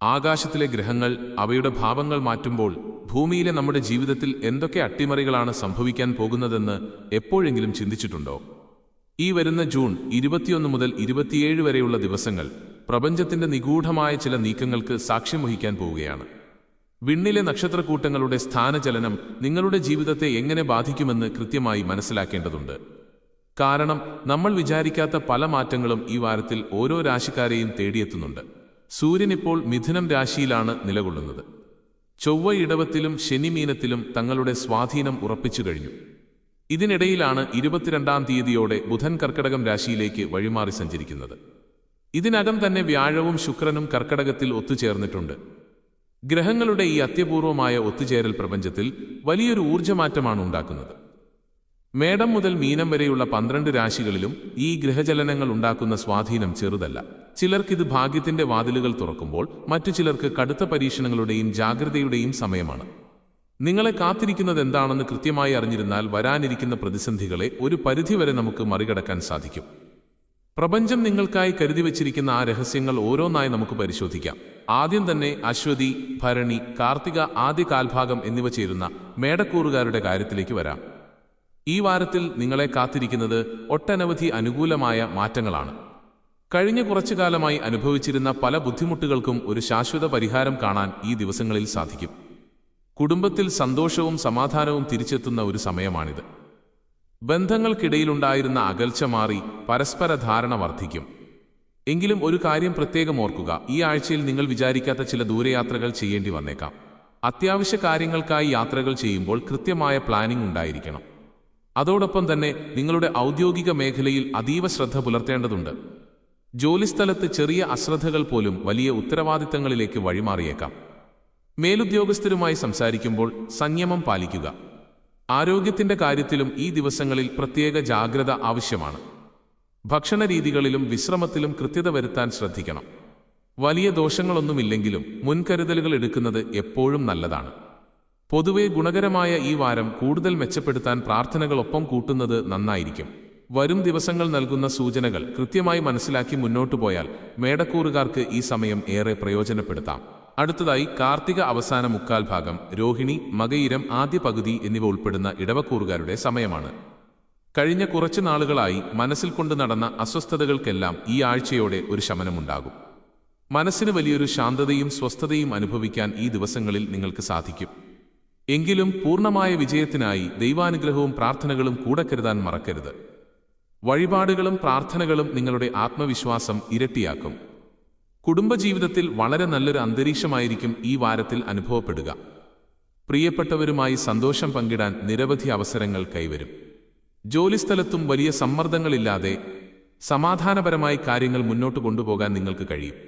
ആകാശത്തിലെ ഗ്രഹങ്ങൾ അവയുടെ ഭാവങ്ങൾ മാറ്റുമ്പോൾ ഭൂമിയിലെ നമ്മുടെ ജീവിതത്തിൽ എന്തൊക്കെ അട്ടിമറികളാണ് സംഭവിക്കാൻ പോകുന്നതെന്ന് എപ്പോഴെങ്കിലും ചിന്തിച്ചിട്ടുണ്ടോ? ഈ വരുന്ന ജൂൺ 21 മുതൽ 27 വരെയുള്ള ദിവസങ്ങൾ പ്രപഞ്ചത്തിന്റെ നിഗൂഢമായ ചില നീക്കങ്ങൾക്ക് സാക്ഷ്യം വഹിക്കാൻ പോവുകയാണ്. വിണ്ണിലെ നക്ഷത്രക്കൂട്ടങ്ങളുടെ സ്ഥാനചലനം നിങ്ങളുടെ ജീവിതത്തെ എങ്ങനെ ബാധിക്കുമെന്ന് കൃത്യമായി മനസ്സിലാക്കേണ്ടതുണ്ട്. കാരണം നമ്മൾ വിചാരിക്കാത്ത പല മാറ്റങ്ങളും ഈ വാരത്തിൽ ഓരോ രാശിക്കാരെയും തേടിയെത്തുന്നുണ്ട്. സൂര്യൻ ഇപ്പോൾ മിഥുനം രാശിയിലാണ് നിലകൊള്ളുന്നത്. ചൊവ്വ ഇടവത്തിലും ശനി മീനത്തിലും തങ്ങളുടെ സ്വാധീനം ഉറപ്പിച്ചു കഴിഞ്ഞു. ഇതിനിടയിലാണ് 22-ാം തീയതിയോടെ ബുധൻ കർക്കടകം രാശിയിലേക്ക് വഴിമാറി സഞ്ചരിക്കുന്നത്. ഇതിനകം തന്നെ വ്യാഴവും ശുക്രനും കർക്കടകത്തിൽ ഒത്തുചേർന്നിട്ടുണ്ട്. ഗ്രഹങ്ങളുടെ ഈ അത്യപൂർവമായ ഒത്തുചേരൽ പ്രപഞ്ചത്തിൽ വലിയൊരു ഊർജ്ജമാറ്റമാണ് ഉണ്ടാക്കുന്നത്. മേടം മുതൽ മീനം വരെയുള്ള 12 രാശികളിലും ഈ ഗ്രഹചലനങ്ങൾ ഉണ്ടാക്കുന്ന സ്വാധീനം ചെറുതല്ല. ചിലർക്കിത് ഭാഗ്യത്തിന്റെ വാതിലുകൾ തുറക്കുമ്പോൾ മറ്റു ചിലർക്ക് കടുത്ത പരീക്ഷണങ്ങളുടെയും ജാഗ്രതയുടെയും സമയമാണ്. നിങ്ങളെ കാത്തിരിക്കുന്നത് എന്താണെന്ന് കൃത്യമായി അറിഞ്ഞിരുന്നാൽ വരാനിരിക്കുന്ന പ്രതിസന്ധികളെ ഒരു പരിധിവരെ നമുക്ക് മറികടക്കാൻ സാധിക്കും. പ്രപഞ്ചം നിങ്ങൾക്കായി കരുതി വച്ചിരിക്കുന്ന ആ രഹസ്യങ്ങൾ ഓരോന്നായി നമുക്ക് പരിശോധിക്കാം. ആദ്യം തന്നെ അശ്വതി, ഭരണി, കാർത്തിക ആദ്യ കാൽഭാഗം എന്നിവ ചേരുന്ന മേടക്കൂറുകാരുടെ കാര്യത്തിലേക്ക് വരാം. ഈ വാരത്തിൽ നിങ്ങളെ കാത്തിരിക്കുന്നത് ഒട്ടനവധി അനുകൂലമായ മാറ്റങ്ങളാണ്. കഴിഞ്ഞ കുറച്ചു കാലമായി അനുഭവിച്ചിരുന്ന പല ബുദ്ധിമുട്ടുകൾക്കും ഒരു ശാശ്വത പരിഹാരം കാണാൻ ഈ ദിവസങ്ങളിൽ സാധിക്കും. കുടുംബത്തിൽ സന്തോഷവും സമാധാനവും തിരിച്ചെത്തുന്ന ഒരു സമയമാണിത്. ബന്ധങ്ങൾക്കിടയിലുണ്ടായിരുന്ന അകൽച്ച മാറി പരസ്പര ധാരണ വർദ്ധിക്കും. എങ്കിലും ഒരു കാര്യം പ്രത്യേകം ഓർക്കുക, ഈ ആഴ്ചയിൽ നിങ്ങൾ വിചാരിക്കാത്ത ചില ദൂരയാത്രകൾ ചെയ്യേണ്ടി വന്നേക്കാം. അത്യാവശ്യ കാര്യങ്ങൾക്കായി യാത്രകൾ ചെയ്യുമ്പോൾ കൃത്യമായ പ്ലാനിംഗ് ഉണ്ടായിരിക്കണം. അതോടൊപ്പം തന്നെ നിങ്ങളുടെ ഔദ്യോഗിക മേഖലയിൽ അതീവ ശ്രദ്ധ പുലർത്തേണ്ടതുണ്ട്. ജോലിസ്ഥലത്ത് ചെറിയ അശ്രദ്ധകൾ പോലും വലിയ ഉത്തരവാദിത്തങ്ങളിലേക്ക് വഴിമാറിയേക്കാം. മേലുദ്യോഗസ്ഥരുമായി സംസാരിക്കുമ്പോൾ സംയമം പാലിക്കുക. ആരോഗ്യത്തിന്റെ കാര്യത്തിലും ഈ ദിവസങ്ങളിൽ പ്രത്യേക ജാഗ്രത ആവശ്യമാണ്. ഭക്ഷണ രീതികളിലും വിശ്രമത്തിലും കൃത്യത വരുത്താൻ ശ്രദ്ധിക്കണം. വലിയ ദോഷങ്ങളൊന്നുമില്ലെങ്കിലും മുൻകരുതലുകൾ എടുക്കുന്നത് എപ്പോഴും നല്ലതാണ്. പൊതുവെ ഗുണകരമായ ഈ വാരം കൂടുതൽ മെച്ചപ്പെടുത്താൻ പ്രാർത്ഥനകളൊപ്പം കൂട്ടുന്നത് നന്നായിരിക്കും. വരും ദിവസങ്ങൾ നൽകുന്ന സൂചനകൾ കൃത്യമായി മനസ്സിലാക്കി മുന്നോട്ടു പോയാൽ മേടക്കൂറുകാർക്ക് ഈ സമയം ഏറെ പ്രയോജനപ്പെടുത്താം. അടുത്തതായി കാർത്തിക അവസാന മുക്കാൽ ഭാഗം, രോഹിണി, മകയിരം ആദ്യ പകുതി എന്നിവ ഉൾപ്പെടുന്ന ഇടവക്കൂറുകാരുടെ സമയമാണ്. കഴിഞ്ഞ കുറച്ചു നാളുകളായി മനസ്സിൽ കൊണ്ടു നടന്ന അസ്വസ്ഥതകൾക്കെല്ലാം ഈ ആഴ്ചയോടെ ഒരു ശമനമുണ്ടാകും. മനസ്സിന് വലിയൊരു ശാന്തതയും സ്വസ്ഥതയും അനുഭവിക്കാൻ ഈ ദിവസങ്ങളിൽ നിങ്ങൾക്ക് സാധിക്കും. എങ്കിലും പൂർണ്ണമായ വിജയത്തിനായി ദൈവാനുഗ്രഹവും പ്രാർത്ഥനകളും കൂടെ കരുതാൻ മറക്കരുത്. വഴിപാടുകളും പ്രാർത്ഥനകളും നിങ്ങളുടെ ആത്മവിശ്വാസം ഇരട്ടിയാക്കും. കുടുംബജീവിതത്തിൽ വളരെ നല്ലൊരു അന്തരീക്ഷമായിരിക്കും ഈ വാരത്തിൽ അനുഭവപ്പെടുക. പ്രിയപ്പെട്ടവരുമായി സന്തോഷം പങ്കിടാൻ നിരവധി അവസരങ്ങൾ കൈവരും. ജോലിസ്ഥലത്തും വലിയ സമ്മർദ്ദങ്ങളില്ലാതെ സമാധാനപരമായി കാര്യങ്ങൾ മുന്നോട്ട് കൊണ്ടുപോകാൻ നിങ്ങൾക്ക് കഴിയും.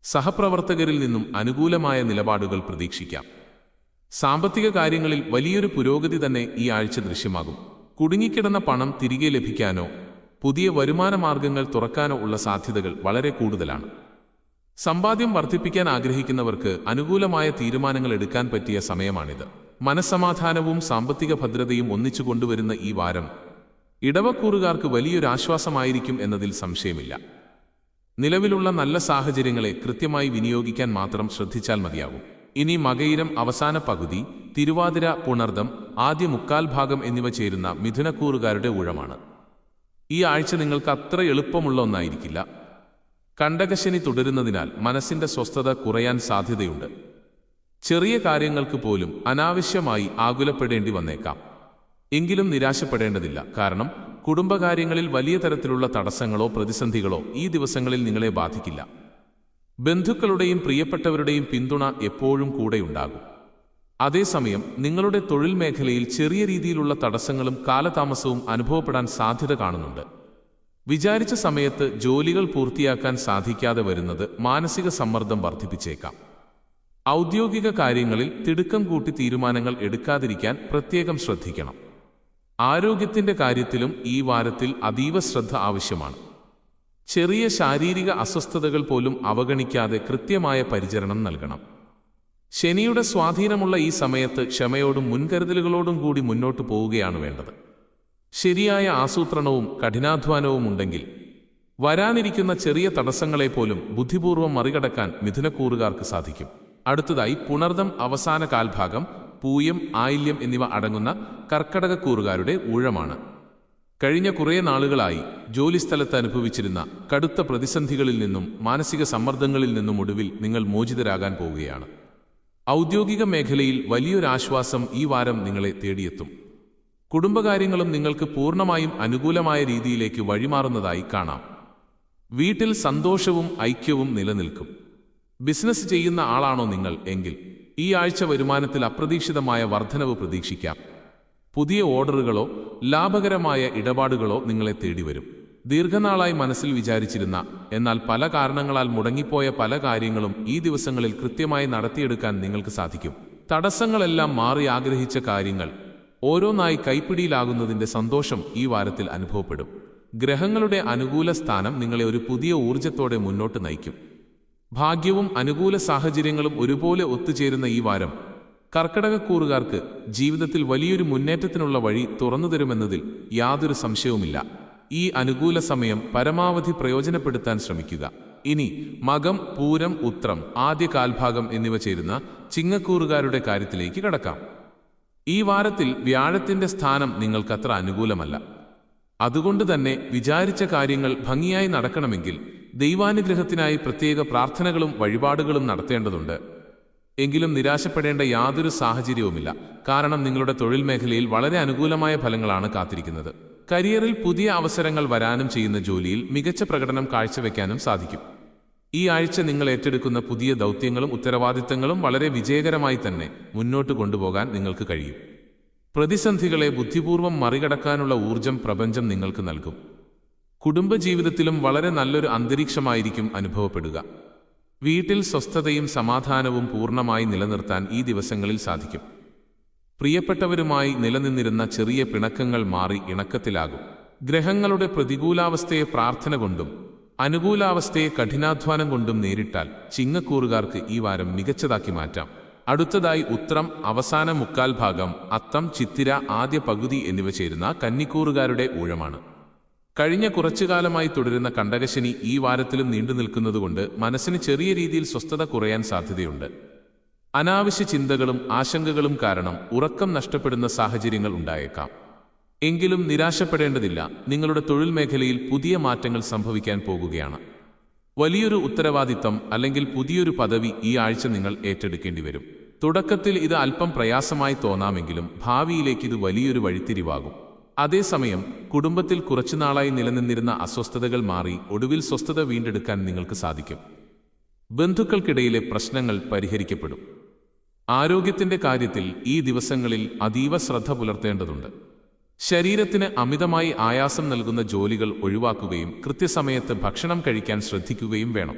സഹപ്രവർത്തകരിൽ നിന്നും അനുകൂലമായ നിലപാടുകൾ പ്രതീക്ഷിക്കാം. സാമ്പത്തിക കാര്യങ്ങളിൽ വലിയൊരു പുരോഗതി തന്നെ ഈ ആഴ്ച ദൃശ്യമാകും. കുടുങ്ങിക്കിടന്ന പണം തിരികെ ലഭിക്കാനോ പുതിയ വരുമാന മാർഗങ്ങൾ തുറക്കാനോ ഉള്ള സാധ്യതകൾ വളരെ കൂടുതലാണ്. സമ്പാദ്യം വർദ്ധിപ്പിക്കാൻ ആഗ്രഹിക്കുന്നവർക്ക് അനുകൂലമായ തീരുമാനങ്ങൾ എടുക്കാൻ പറ്റിയ സമയമാണിത്. മനസ്സമാധാനവും സാമ്പത്തിക ഭദ്രതയും ഒന്നിച്ചു കൊണ്ടുവരുന്ന ഈ വാരം ഇടവക്കൂറുകാർക്ക് വലിയൊരു ആശ്വാസമായിരിക്കും എന്നതിൽ സംശയമില്ല. നിലവിലുള്ള നല്ല സാഹചര്യങ്ങളെ കൃത്യമായി വിനിയോഗിക്കാൻ മാത്രം ശ്രദ്ധിച്ചാൽ മതിയാകും. ഇനി മകയിരം അവസാന പകുതി, തിരുവാതിര, പുണർദം ആദ്യ മുക്കാൽ ഭാഗം എന്നിവ ചേരുന്ന മിഥുനക്കൂറുകാരുടെ ഊഴമാണ്. ഈ ആഴ്ച നിങ്ങൾക്ക് അത്ര എളുപ്പമുള്ള ഒന്നായിരിക്കില്ല. കണ്ടകശനി തുടരുന്നതിനാൽ മനസ്സിന്റെ സ്വസ്ഥത കുറയാൻ സാധ്യതയുണ്ട്. ചെറിയ കാര്യങ്ങൾക്ക് പോലും അനാവശ്യമായി ആകുലപ്പെടേണ്ടി വന്നേക്കാം. എങ്കിലും നിരാശപ്പെടേണ്ടതില്ല. കാരണം കുടുംബകാര്യങ്ങളിൽ വലിയ തരത്തിലുള്ള തടസ്സങ്ങളോ പ്രതിസന്ധികളോ ഈ ദിവസങ്ങളിൽ നിങ്ങളെ ബാധിക്കില്ല. ബന്ധുക്കളുടെയും പ്രിയപ്പെട്ടവരുടെയും പിന്തുണ എപ്പോഴും കൂടെയുണ്ടാകും. അതേസമയം നിങ്ങളുടെ തൊഴിൽ മേഖലയിൽ ചെറിയ രീതിയിലുള്ള തടസ്സങ്ങളും കാലതാമസവും അനുഭവപ്പെടാൻ സാധ്യത കാണുന്നുണ്ട്. വിചാരിച്ച സമയത്ത് ജോലികൾ പൂർത്തിയാക്കാൻ സാധിക്കാതെ വരുന്നത് മാനസിക സമ്മർദ്ദം വർദ്ധിപ്പിച്ചേക്കാം. ഔദ്യോഗിക കാര്യങ്ങളിൽ തിടുക്കം കൂട്ടി തീരുമാനങ്ങൾ എടുക്കാതിരിക്കാൻ പ്രത്യേകം ശ്രദ്ധിക്കണം. ആരോഗ്യത്തിന്റെ കാര്യത്തിലും ഈ വാരത്തിൽ അതീവ ശ്രദ്ധ ആവശ്യമാണ്. ചെറിയ ശാരീരിക അസ്വസ്ഥതകൾ പോലും അവഗണിക്കാതെ കൃത്യമായ പരിചരണം നൽകണം. ശനിയുടെ സ്വാധീനമുള്ള ഈ സമയത്ത് ക്ഷമയോടും മുൻകരുതലുകളോടും കൂടി മുന്നോട്ടു പോവുകയാണ് വേണ്ടത്. ശരിയായ ആസൂത്രണവും കഠിനാധ്വാനവും ഉണ്ടെങ്കിൽ വരാനിരിക്കുന്ന ചെറിയ തടസ്സങ്ങളെപ്പോലും ബുദ്ധിപൂർവ്വം മറികടക്കാൻ മിഥുനക്കൂറുകാർക്ക് സാധിക്കും. അടുത്തതായി പുണർദം അവസാന കാൽഭാഗം, പൂയം, ആയില്യം എന്നിവ അടങ്ങുന്ന കർക്കടകക്കൂറുകാരുടെ ഊഴമാണ്. കഴിഞ്ഞ കുറേ നാളുകളായി ജോലിസ്ഥലത്ത് അനുഭവിച്ചിരുന്ന കടുത്ത പ്രതിസന്ധികളിൽ നിന്നും മാനസിക സമ്മർദ്ദങ്ങളിൽ നിന്നും ഒടുവിൽ നിങ്ങൾ മോചിതരാകാൻ പോവുകയാണ്. ഔദ്യോഗിക മേഖലയിൽ വലിയൊരാശ്വാസം ഈ വാരം നിങ്ങളെ തേടിയെത്തും. കുടുംബകാര്യങ്ങളും നിങ്ങൾക്ക് പൂർണ്ണമായും അനുകൂലമായ രീതിയിലേക്ക് വഴിമാറുന്നതായി കാണാം. വീട്ടിൽ സന്തോഷവും ഐക്യവും നിലനിൽക്കും. ബിസിനസ് ചെയ്യുന്ന ആളാണോ നിങ്ങൾ എങ്കിൽ ഈ ആഴ്ച വരുമാനത്തിൽ അപ്രതീക്ഷിതമായ വർധനവ് പ്രതീക്ഷിക്കാം. പുതിയ ഓർഡറുകളോ ലാഭകരമായ ഇടപാടുകളോ നിങ്ങളെ തേടിവരും. ദീർഘനാളായി മനസ്സിൽ വിചാരിച്ചിരുന്ന എന്നാൽ പല കാരണങ്ങളാൽ മുടങ്ങിപ്പോയ പല കാര്യങ്ങളും ഈ ദിവസങ്ങളിൽ കൃത്യമായി നടത്തിയെടുക്കാൻ നിങ്ങൾക്ക് സാധിക്കും. തടസ്സങ്ങളെല്ലാം മാറി ആഗ്രഹിച്ച കാര്യങ്ങൾ ഓരോന്നായി കൈപ്പിടിയിലാകുന്നതിൻ്റെ സന്തോഷം ഈ വാരത്തിൽ അനുഭവപ്പെടും. ഗ്രഹങ്ങളുടെ അനുകൂല സ്ഥാനം നിങ്ങളെ ഒരു പുതിയ ഊർജത്തോടെ മുന്നോട്ട് നയിക്കും. ഭാഗ്യവും അനുകൂല സാഹചര്യങ്ങളും ഒരുപോലെ ഒത്തുചേരുന്ന ഈ വാരം കർക്കടകക്കൂറുകാർക്ക് ജീവിതത്തിൽ വലിയൊരു മുന്നേറ്റത്തിനുള്ള വഴി തുറന്നുതരുമെന്നതിൽ യാതൊരു സംശയവുമില്ല. ഈ അനുകൂല സമയം പരമാവധി പ്രയോജനപ്പെടുത്താൻ ശ്രമിക്കുക. ഇനി മകം, പൂരം, ഉത്രം ആദ്യ കാൽഭാഗം എന്നിവ ചേരുന്ന ചിങ്ങക്കൂറുകാരുടെ കാര്യത്തിലേക്ക് കടക്കാം. ഈ വാരത്തിൽ വ്യാഴത്തിന്റെ സ്ഥാനം നിങ്ങൾക്കത്ര അനുകൂലമല്ല. അതുകൊണ്ട് തന്നെ വിചാരിച്ച കാര്യങ്ങൾ ഭംഗിയായി നടക്കണമെങ്കിൽ ദൈവാനുഗ്രഹത്തിനായി പ്രത്യേക പ്രാർത്ഥനകളും വഴിപാടുകളും നടത്തേണ്ടതുണ്ട്. എങ്കിലും നിരാശപ്പെടേണ്ട യാതൊരു സാഹചര്യവുമില്ല. കാരണം നിങ്ങളുടെ തൊഴിൽ മേഖലയിൽ വളരെ അനുകൂലമായ ഫലങ്ങളാണ് കാത്തിരിക്കുന്നത്. കരിയറിൽ പുതിയ അവസരങ്ങൾ വരാനും ചെയ്യുന്ന ജോലിയിൽ മികച്ച പ്രകടനം കാഴ്ചവെക്കാനും സാധിക്കും. ഈ ആഴ്ച നിങ്ങൾ ഏറ്റെടുക്കുന്ന പുതിയ ദൗത്യങ്ങളും ഉത്തരവാദിത്തങ്ങളും വളരെ വിജയകരമായി തന്നെ മുന്നോട്ട് കൊണ്ടുപോകാൻ നിങ്ങൾക്ക് കഴിയും. പ്രതിസന്ധികളെ ബുദ്ധിപൂർവ്വം മറികടക്കാനുള്ള ഊർജം പ്രപഞ്ചം നിങ്ങൾക്ക് നൽകും. കുടുംബജീവിതത്തിലും വളരെ നല്ലൊരു അന്തരീക്ഷമായിരിക്കും അനുഭവപ്പെടുക. വീട്ടിൽ സ്വസ്ഥതയും സമാധാനവും പൂർണ്ണമായി നിലനിർത്താൻ ഈ ദിവസങ്ങളിൽ സാധിക്കും. പ്രിയപ്പെട്ടവരുമായി നിലനിന്നിരുന്ന ചെറിയ പിണക്കങ്ങൾ മാറി ഇണക്കത്തിലാകും. ഗ്രഹങ്ങളുടെ പ്രതികൂലാവസ്ഥയെ പ്രാർത്ഥന കൊണ്ടും അനുകൂലാവസ്ഥയെ കഠിനാധ്വാനം കൊണ്ടും നേരിട്ടാൽ ചിങ്ങക്കൂറുകാർക്ക് ഈ വാരം മികച്ചതാക്കി മാറ്റാം. അടുത്തതായി ഉത്രം അവസാന മുക്കാൽ ഭാഗം, അത്തം, ചിത്തിര ആദ്യ പകുതി എന്നിവ ചേരുന്ന കന്നിക്കൂറുകാരുടെ ഊഴമാണ്. കഴിഞ്ഞ കുറച്ചുകാലമായി തുടരുന്ന കണ്ടകശനി ഈ വാരത്തിലും നീണ്ടു നിൽക്കുന്നതുകൊണ്ട് മനസ്സിന് ചെറിയ രീതിയിൽ സ്വസ്ഥത കുറയാൻ സാധ്യതയുണ്ട്. അനാവശ്യ ചിന്തകളും ആശങ്കകളും കാരണം ഉറക്കം നഷ്ടപ്പെടുന്ന സാഹചര്യങ്ങൾ ഉണ്ടായേക്കാം. എങ്കിലും നിരാശപ്പെടേണ്ടതില്ല. നിങ്ങളുടെ തൊഴിൽ മേഖലയിൽ പുതിയ മാറ്റങ്ങൾ സംഭവിക്കാൻ പോകുകയാണ്. വലിയൊരു ഉത്തരവാദിത്തം അല്ലെങ്കിൽ പുതിയൊരു പദവി ഈ ആഴ്ച നിങ്ങൾ ഏറ്റെടുക്കേണ്ടി വരും. തുടക്കത്തിൽ ഇത് അല്പം പ്രയാസമായി തോന്നാമെങ്കിലും ഭാവിയിലേക്ക് ഇത് വലിയൊരു വഴിത്തിരിവാകും. അതേസമയം കുടുംബത്തിൽ കുറച്ചുനാളായി നിലനിന്നിരുന്ന അസ്വസ്ഥതകൾ മാറി ഒടുവിൽ സ്വസ്ഥത വീണ്ടെടുക്കാൻ നിങ്ങൾക്ക് സാധിക്കും. ബന്ധുക്കൾക്കിടയിലെ പ്രശ്നങ്ങൾ പരിഹരിക്കപ്പെടും. ആരോഗ്യത്തിന്റെ കാര്യത്തിൽ ഈ ദിവസങ്ങളിൽ അതീവ ശ്രദ്ധ പുലർത്തേണ്ടതുണ്ട്. ശരീരത്തിന് അമിതമായി ആയാസം നൽകുന്ന ജോലികൾ ഒഴിവാക്കുകയും കൃത്യസമയത്ത് ഭക്ഷണം കഴിക്കാൻ ശ്രദ്ധിക്കുകയും വേണം.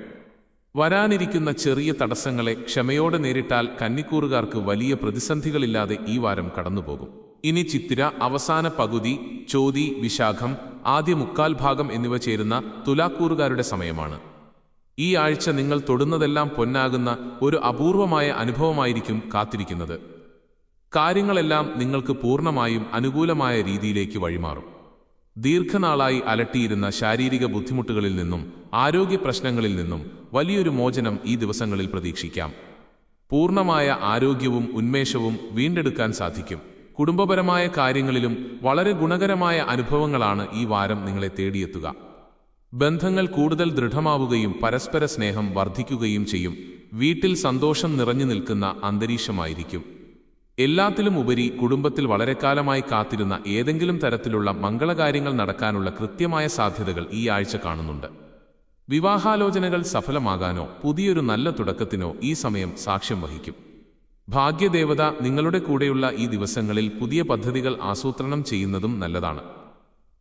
വരാനിരിക്കുന്ന ചെറിയ തടസ്സങ്ങളെ ക്ഷമയോടെ നേരിട്ടാൽ കന്നിക്കൂറുകാർക്ക് വലിയ പ്രതിസന്ധികളില്ലാതെ ഈ വാരം കടന്നുപോകും. ഇനി ചിത്തിര അവസാന പകുതി, ചോതി, വിശാഖം ആദ്യ മുക്കാൽ ഭാഗം എന്നിവ ചേരുന്ന തുലാക്കൂറുകാരുടെ സമയമാണ്. ഈ ആഴ്ച നിങ്ങൾ തൊടുന്നതെല്ലാം പൊന്നാകുന്ന ഒരു അപൂർവമായ അനുഭവമായിരിക്കും കാത്തിരിക്കുന്നത്. കാര്യങ്ങളെല്ലാം നിങ്ങൾക്ക് പൂർണ്ണമായും അനുകൂലമായ രീതിയിലേക്ക് വഴിമാറും. ദീർഘനാളായി അലട്ടിയിരുന്ന ശാരീരിക ബുദ്ധിമുട്ടുകളിൽ നിന്നും ആരോഗ്യ പ്രശ്നങ്ങളിൽ നിന്നും വലിയൊരു മോചനം ഈ ദിവസങ്ങളിൽ പ്രതീക്ഷിക്കാം. പൂർണ്ണമായ ആരോഗ്യവും ഉന്മേഷവും വീണ്ടെടുക്കാൻ സാധിക്കും. കുടുംബപരമായ കാര്യങ്ങളിലും വളരെ ഗുണകരമായ അനുഭവങ്ങളാണ് ഈ വാരം നിങ്ങളെ തേടിയെത്തുക. ബന്ധങ്ങൾ കൂടുതൽ ദൃഢമാവുകയും പരസ്പര സ്നേഹം വർദ്ധിക്കുകയും ചെയ്യും. വീട്ടിൽ സന്തോഷം നിറഞ്ഞു നിൽക്കുന്ന അന്തരീക്ഷമായിരിക്കും. എല്ലാത്തിലും ഉപരി കുടുംബത്തിൽ വളരെക്കാലമായി കാത്തിരുന്ന ഏതെങ്കിലും തരത്തിലുള്ള മംഗളകാര്യങ്ങൾ നടക്കാനുള്ള കൃത്യമായ സാധ്യതകൾ ഈ ആഴ്ച കാണുന്നുണ്ട്. വിവാഹാലോചനകൾ സഫലമാകാനോ പുതിയൊരു നല്ല തുടക്കത്തിനോ ഈ സമയം സാക്ഷ്യം വഹിക്കും. ഭാഗ്യദേവത നിങ്ങളുടെ കൂടെയുള്ള ഈ ദിവസങ്ങളിൽ പുതിയ പദ്ധതികൾ ആസൂത്രണം ചെയ്യുന്നതും നല്ലതാണ്.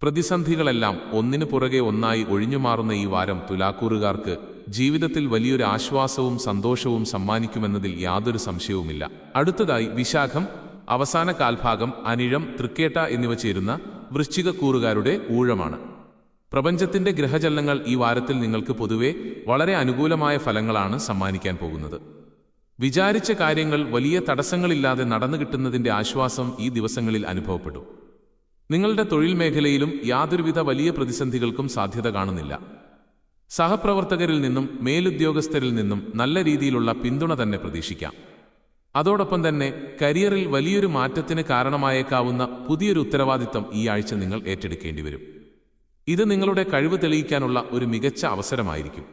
പ്രതിസന്ധികളെല്ലാം ഒന്നിനു പുറകെ ഒന്നായി ഒഴിഞ്ഞുമാറുന്ന ഈ വാരം തുലാക്കൂറുകാർക്ക് ജീവിതത്തിൽ വലിയൊരു ആശ്വാസവും സന്തോഷവും സമ്മാനിക്കുമെന്നതിൽ യാതൊരു സംശയവുമില്ല. അടുത്തതായി വിശാഖം അവസാന കാൽഭാഗം, അനിഴം, തൃക്കേട്ട എന്നിവ ചേരുന്ന വൃശ്ചികക്കൂറുകാരുടെ ഊഴമാണ്. പ്രപഞ്ചത്തിന്റെ ഗ്രഹചലനങ്ങൾ ഈ വാരത്തിൽ നിങ്ങൾക്ക് പൊതുവെ വളരെ അനുകൂലമായ ഫലങ്ങളാണ് സമ്മാനിക്കാൻ പോകുന്നത്. വിചാരിച്ച കാര്യങ്ങൾ വലിയ തടസ്സങ്ങളില്ലാതെ നടന്നു കിട്ടുന്നതിന്റെ ആശ്വാസം ഈ ദിവസങ്ങളിൽ അനുഭവപ്പെടും. നിങ്ങളുടെ തൊഴിൽ മേഖലയിലും യാതൊരുവിധ വലിയ പ്രതിസന്ധികൾക്കും സാധ്യത കാണുന്നില്ല. സഹപ്രവർത്തകരിൽ നിന്നും മേലുദ്യോഗസ്ഥരിൽ നിന്നും നല്ല രീതിയിലുള്ള പിന്തുണ തന്നെ പ്രതീക്ഷിക്കാം. അതോടൊപ്പം തന്നെ കരിയറിൽ വലിയൊരു മാറ്റത്തിന് കാരണമായേക്കാവുന്ന പുതിയൊരു ഉത്തരവാദിത്തം ഈ ആഴ്ച നിങ്ങൾ ഏറ്റെടുക്കേണ്ടി വരും. ഇത് നിങ്ങളുടെ കഴിവ് തെളിയിക്കാനുള്ള ഒരു മികച്ച അവസരമായിരിക്കും.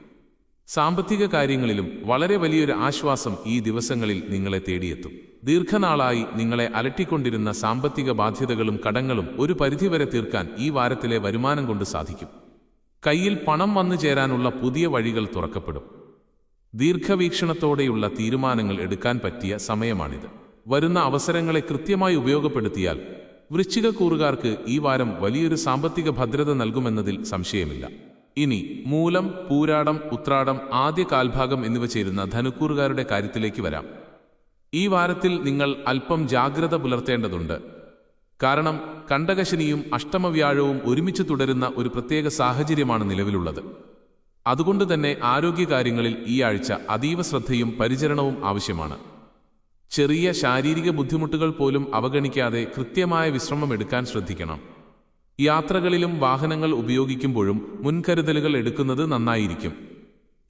സാമ്പത്തിക കാര്യങ്ങളിലും വളരെ വലിയൊരു ആശ്വാസം ഈ ദിവസങ്ങളിൽ നിങ്ങളെ തേടിയെത്തും. ദീർഘനാളായി നിങ്ങളെ അലട്ടിക്കൊണ്ടിരുന്ന സാമ്പത്തിക ബാധ്യതകളും കടങ്ങളും ഒരു പരിധിവരെ തീർക്കാൻ ഈ വാരത്തിലെ വരുമാനം കൊണ്ട് സാധിക്കും. കയ്യിൽ പണം വന്നു ചേരാനുള്ള പുതിയ വഴികൾ തുറക്കപ്പെടും. ദീർഘവീക്ഷണത്തോടെയുള്ള തീരുമാനങ്ങൾ എടുക്കാൻ പറ്റിയ സമയമാണിത്. വരുന്ന അവസരങ്ങളെ കൃത്യമായി ഉപയോഗപ്പെടുത്തിയാൽ വൃശ്ചികക്കൂറുകാർക്ക് ഈ വാരം വലിയൊരു സാമ്പത്തിക ഭദ്രത നൽകുമെന്നതിൽ സംശയമില്ല. ഇനി മൂലം, പൂരാടം, ഉത്രാടം, ആദ്യ കാൽഭാഗം എന്നിവ ചേരുന്ന ധനുക്കൂറുകാരുടെ കാര്യത്തിലേക്ക് വരാം. ഈ വാരത്തിൽ നിങ്ങൾ അല്പം ജാഗ്രത പുലർത്തേണ്ടതുണ്ട്. കാരണം കണ്ടകശനിയും അഷ്ടമവ്യാഴവും ഒരുമിച്ച് തുടരുന്ന ഒരു പ്രത്യേക സാഹചര്യമാണ് നിലവിലുള്ളത്. അതുകൊണ്ട് തന്നെ ആരോഗ്യകാര്യങ്ങളിൽ ഈ ആഴ്ച അതീവ ശ്രദ്ധയും പരിചരണവും ആവശ്യമാണ്. ചെറിയ ശാരീരിക ബുദ്ധിമുട്ടുകൾ പോലും അവഗണിക്കാതെ കൃത്യമായ വിശ്രമം എടുക്കാൻ ശ്രദ്ധിക്കണം. യാത്രകളിലും വാഹനങ്ങൾ ഉപയോഗിക്കുമ്പോഴും മുൻകരുതലുകൾ എടുക്കുന്നത് നന്നായിരിക്കും.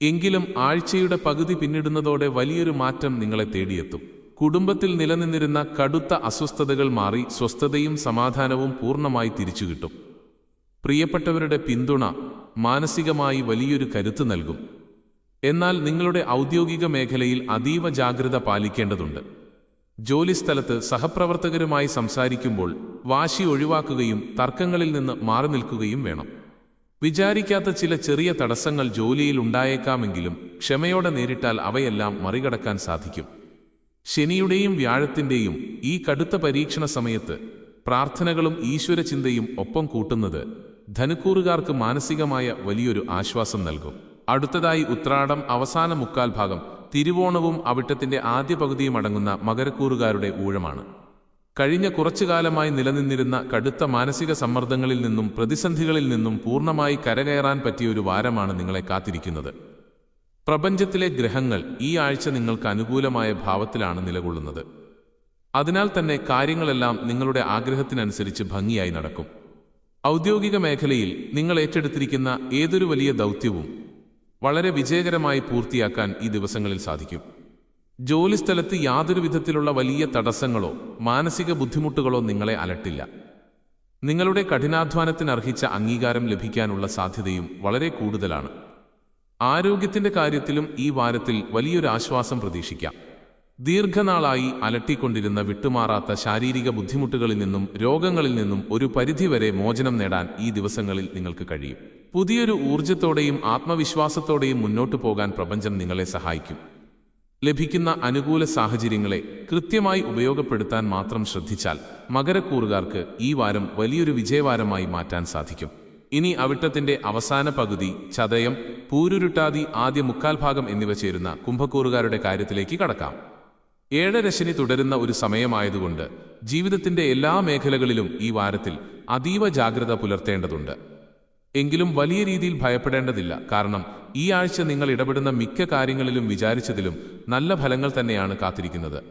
എങ്കിലും ആഴ്ചയുടെ പകുതി പിന്നിടുന്നതോടെ വലിയൊരു മാറ്റം നിങ്ങളെ തേടിയെത്തും. കുടുംബത്തിൽ നിലനിന്നിരുന്ന കടുത്ത അസ്വസ്ഥതകൾ മാറി സ്വസ്ഥതയും സമാധാനവും പൂർണ്ണമായി തിരിച്ചുകിട്ടും. പ്രിയപ്പെട്ടവരുടെ പിന്തുണ മാനസികമായി വലിയൊരു കരുത്ത് നൽകും. എന്നാൽ നിങ്ങളുടെ ഔദ്യോഗിക മേഖലയിൽ അതീവ ജാഗ്രത പാലിക്കേണ്ടതുണ്ട്. ജോലിസ്ഥലത്ത് സഹപ്രവർത്തകരുമായി സംസാരിക്കുമ്പോൾ വാശി ഒഴിവാക്കുകയും തർക്കങ്ങളിൽ നിന്ന് മാറി നിൽക്കുകയും വേണം. വിചാരിക്കാത്ത ചില ചെറിയ തടസ്സങ്ങൾ ജോലിയിൽ ഉണ്ടായേക്കാമെങ്കിലും ക്ഷമയോടെ നേരിട്ടാൽ അവയെല്ലാം മറികടക്കാൻ സാധിക്കും. ശനിയുടെയും വ്യാഴത്തിൻ്റെയും ഈ കടുത്ത പരീക്ഷണ സമയത്ത് പ്രാർത്ഥനകളും ഈശ്വരചിന്തയും ഒപ്പം കൂട്ടുന്നത് ധനുക്കൂറുകാർക്ക് മാനസികമായ വലിയൊരു ആശ്വാസം നൽകും. അടുത്തതായി ഉത്രാടം അവസാന മുക്കാൽ ഭാഗം, തിരുവോണവും അവിട്ടത്തിന്റെ ആദ്യ പകുതിയും അടങ്ങുന്ന മകരക്കൂറുകാരുടെ ഊഴമാണ്. കഴിഞ്ഞ കുറച്ചുകാലമായി നിലനിന്നിരുന്ന കടുത്ത മാനസിക സമ്മർദ്ദങ്ങളിൽ നിന്നും പ്രതിസന്ധികളിൽ നിന്നും പൂർണ്ണമായി കരകയറാൻ പറ്റിയൊരു വാരമാണ് നിങ്ങളെ കാത്തിരിക്കുന്നത്. പ്രപഞ്ചത്തിലെ ഗ്രഹങ്ങൾ ഈ ആഴ്ച നിങ്ങൾക്ക് അനുകൂലമായ ഭാവത്തിലാണ് നിലകൊള്ളുന്നത്. അതിനാൽ തന്നെ കാര്യങ്ങളെല്ലാം നിങ്ങളുടെ ആഗ്രഹത്തിനനുസരിച്ച് ഭംഗിയായി നടക്കും. ഔദ്യോഗിക മേഖലയിൽ നിങ്ങൾ ഏറ്റെടുത്തിരിക്കുന്ന ഏതൊരു വലിയ ദൗത്യവും വളരെ വിജയകരമായി പൂർത്തിയാക്കാൻ ഈ ദിവസങ്ങളിൽ സാധിക്കും. ജോലിസ്ഥലത്ത് യാതൊരു വിധത്തിലുള്ള വലിയ തടസ്സങ്ങളോ മാനസിക ബുദ്ധിമുട്ടുകളോ നിങ്ങളെ അലട്ടില്ല. നിങ്ങളുടെ കഠിനാധ്വാനത്തിന് അർഹിച്ച അംഗീകാരം ലഭിക്കാനുള്ള സാധ്യതയും വളരെ കൂടുതലാണ്. ആരോഗ്യത്തിന്റെ കാര്യത്തിലും ഈ വാരത്തിൽ വലിയൊരു ആശ്വാസം പ്രതീക്ഷിക്കാം. ദീർഘനാളായി അലട്ടിക്കൊണ്ടിരുന്ന വിട്ടുമാറാത്ത ശാരീരിക ബുദ്ധിമുട്ടുകളിൽ നിന്നും രോഗങ്ങളിൽ നിന്നും ഒരു പരിധിവരെ മോചനം നേടാൻ ഈ ദിവസങ്ങളിൽ നിങ്ങൾക്ക് കഴിയും. പുതിയൊരു ഊർജത്തോടെയും ആത്മവിശ്വാസത്തോടെയും മുന്നോട്ടു പോകാൻ പ്രപഞ്ചം നിങ്ങളെ സഹായിക്കും. ലഭിക്കുന്ന അനുകൂല സാഹചര്യങ്ങളെ കൃത്യമായി ഉപയോഗപ്പെടുത്താൻ മാത്രം ശ്രദ്ധിച്ചാൽ മകരക്കൂറുകാർക്ക് ഈ വാരം വലിയൊരു വിജയവാരമായി മാറ്റാൻ സാധിക്കും. ഇനി അവിട്ടത്തിന്റെ അവസാന പകുതി, ചതയം, പൂരുരുട്ടാതി ആദ്യ മുക്കാൽ ഭാഗം എന്നിവ ചേരുന്ന കുംഭക്കൂറുകാരുടെ കാര്യത്തിലേക്ക് കടക്കാം. ഏഴരശനി തുടരുന്ന ഒരു സമയമായതുകൊണ്ട് ജീവിതത്തിന്റെ എല്ലാ മേഖലകളിലും ഈ വാരത്തിൽ അതീവ ജാഗ്രത പുലർത്തേണ്ടതുണ്ട്. എങ്കിലും വലിയ രീതിയിൽ ഭയപ്പെടേണ്ടതില്ല. കാരണം ഈ ആഴ്ച നിങ്ങൾ ഇടപെടുന്ന മിക്ക കാര്യങ്ങളിലും വിചാരിച്ചതിലും നല്ല ഫലങ്ങൾ തന്നെയാണ് കാത്തിരിക്കുന്നത്.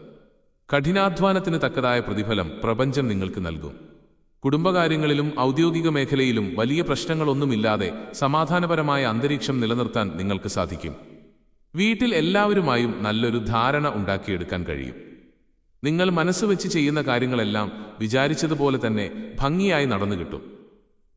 കഠിനാധ്വാനത്തിന് തക്കതായ പ്രതിഫലം പ്രപഞ്ചം നിങ്ങൾക്ക് നൽകും. കുടുംബകാര്യങ്ങളിലും ഔദ്യോഗിക മേഖലയിലും വലിയ പ്രശ്നങ്ങളൊന്നുമില്ലാതെ സമാധാനപരമായ അന്തരീക്ഷം നിലനിർത്താൻ നിങ്ങൾക്ക് സാധിക്കും. വീട്ടിൽ എല്ലാവരുമായും നല്ലൊരു ധാരണ ഉണ്ടാക്കിയെടുക്കാൻ കഴിയും. നിങ്ങൾ മനസ്സുവെച്ച് ചെയ്യുന്ന കാര്യങ്ങളെല്ലാം വിചാരിച്ചതുപോലെ തന്നെ ഭംഗിയായി നടന്നു കിട്ടും.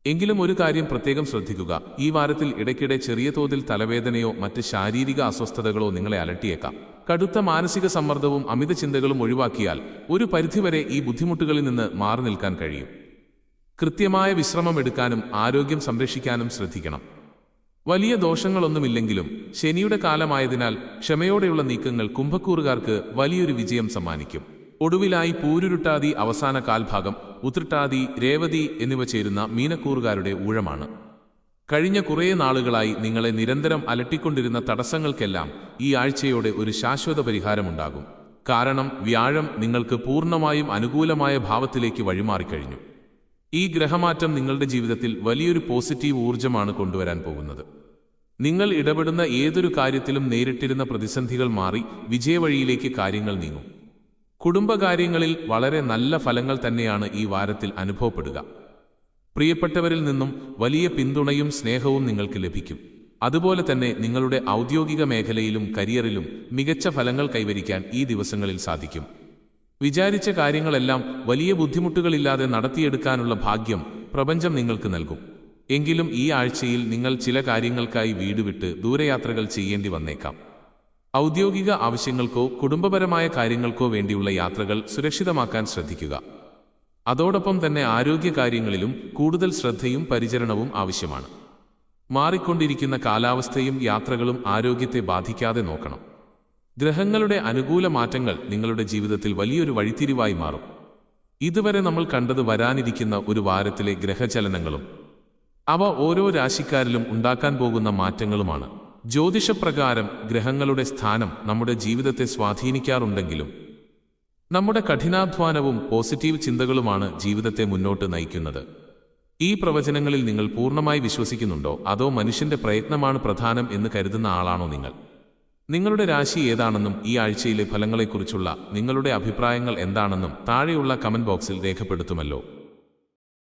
എങ്കിലും ഒരു കാര്യം പ്രത്യേകം ശ്രദ്ധിക്കുക. ഈ വാരത്തിൽ ഇടയ്ക്കിടെ ചെറിയ തോതിൽ തലവേദനയോ മറ്റ് ശാരീരിക അസ്വസ്ഥതകളോ നിങ്ങളെ അലട്ടിയേക്കാം. കടുത്ത മാനസിക സമ്മർദ്ദവും അമിത ചിന്തകളും ഒഴിവാക്കിയാൽ ഒരു പരിധിവരെ ഈ ബുദ്ധിമുട്ടുകളിൽ നിന്ന് മാറി നിൽക്കാൻ കഴിയും. കൃത്യമായ വിശ്രമം എടുക്കാനും ആരോഗ്യം സംരക്ഷിക്കാനും ശ്രദ്ധിക്കണം. വലിയ ദോഷങ്ങളൊന്നുമില്ലെങ്കിലും ശനിയുടെ കാലമായതിനാൽ ക്ഷമയോടെയുള്ള നീക്കങ്ങൾ കുംഭക്കൂറുകാർക്ക് വലിയൊരു വിജയം സമ്മാനിക്കും. ഒടുവിലായി പൂരുരുട്ടാതി അവസാന കാൽഭാഗം, ഉത്രട്ടാതി, രേവതി എന്നിവ ചേരുന്ന മീനക്കൂറുകാരുടെ ഊഴമാണ്. കഴിഞ്ഞ കുറേ നാളുകളായി നിങ്ങളെ നിരന്തരം അലട്ടിക്കൊണ്ടിരുന്ന തടസ്സങ്ങൾക്കെല്ലാം ഈ ആഴ്ചയോടെ ഒരു ശാശ്വത പരിഹാരമുണ്ടാകും. കാരണം വ്യാഴം നിങ്ങൾക്ക് പൂർണ്ണമായും അനുകൂലമായ ഭാവത്തിലേക്ക് വഴിമാറിക്കഴിഞ്ഞു. ഈ ഗ്രഹമാറ്റം നിങ്ങളുടെ ജീവിതത്തിൽ വലിയൊരു പോസിറ്റീവ് ഊർജ്ജമാണ് കൊണ്ടുവരാൻ പോകുന്നത്. നിങ്ങൾ ഇടപെടുന്ന ഏതൊരു കാര്യത്തിലും നേരിട്ടിരുന്ന പ്രതിസന്ധികൾ മാറി വിജയവഴിയിലേക്ക് കാര്യങ്ങൾ നീങ്ങും. കുടുംബകാര്യങ്ങളിൽ വളരെ നല്ല ഫലങ്ങൾ തന്നെയാണ് ഈ വാരത്തിൽ അനുഭവപ്പെടുക. പ്രിയപ്പെട്ടവരിൽ നിന്നും വലിയ പിന്തുണയും സ്നേഹവും നിങ്ങൾക്ക് ലഭിക്കും. അതുപോലെ തന്നെ നിങ്ങളുടെ ഔദ്യോഗിക മേഖലയിലും കരിയറിലും മികച്ച ഫലങ്ങൾ കൈവരിക്കാൻ ഈ ദിവസങ്ങളിൽ സാധിക്കും. വിചാരിച്ച കാര്യങ്ങളെല്ലാം വലിയ ബുദ്ധിമുട്ടുകളില്ലാതെ നടത്തിയെടുക്കാനുള്ള ഭാഗ്യം പ്രപഞ്ചം നിങ്ങൾക്ക് നൽകും. എങ്കിലും ഈ ആഴ്ചയിൽ നിങ്ങൾ ചില കാര്യങ്ങൾക്കായി വീട് വിട്ട് ദൂരയാത്രകൾ ചെയ്യേണ്ടി വന്നേക്കാം. ഔദ്യോഗിക ആവശ്യങ്ങൾക്കോ കുടുംബപരമായ കാര്യങ്ങൾക്കോ വേണ്ടിയുള്ള യാത്രകൾ സുരക്ഷിതമാക്കാൻ ശ്രദ്ധിക്കുക. അതോടൊപ്പം തന്നെ ആരോഗ്യകാര്യങ്ങളിലും കൂടുതൽ ശ്രദ്ധയും പരിചരണവും ആവശ്യമാണ്. മാറിക്കൊണ്ടിരിക്കുന്ന കാലാവസ്ഥയും യാത്രകളും ആരോഗ്യത്തെ ബാധിക്കാതെ നോക്കണം. ഗ്രഹങ്ങളുടെ അനുകൂല മാറ്റങ്ങൾ നിങ്ങളുടെ ജീവിതത്തിൽ വലിയൊരു വഴിത്തിരിവായി മാറും. ഇതുവരെ നമ്മൾ കണ്ടത് വരാനിരിക്കുന്ന ഒരു വാരത്തിലെ ഗ്രഹചലനങ്ങളും അവ ഓരോ രാശിക്കാരിലും ഉണ്ടാക്കാൻ പോകുന്ന മാറ്റങ്ങളുമാണ്. ജ്യോതിഷപ്രകാരം ഗ്രഹങ്ങളുടെ സ്ഥാനം നമ്മുടെ ജീവിതത്തെ സ്വാധീനിക്കാറുണ്ടെങ്കിലും നമ്മുടെ കഠിനാധ്വാനവും പോസിറ്റീവ് ചിന്തകളുമാണ് ജീവിതത്തെ മുന്നോട്ട് നയിക്കുന്നത്. ഈ പ്രവചനങ്ങളിൽ നിങ്ങൾ പൂർണ്ണമായി വിശ്വസിക്കുന്നുണ്ടോ, അതോ മനുഷ്യന്റെ പ്രയത്നമാണ് പ്രധാനം എന്ന് കരുതുന്ന ആളാണോ നിങ്ങൾ? നിങ്ങളുടെ രാശി ഏതാണെന്നും ഈ ആഴ്ചയിലെ ഫലങ്ങളെക്കുറിച്ചുള്ള നിങ്ങളുടെ അഭിപ്രായങ്ങൾ എന്താണെന്നും താഴെയുള്ള കമന്റ് ബോക്സിൽ രേഖപ്പെടുത്തുമല്ലോ.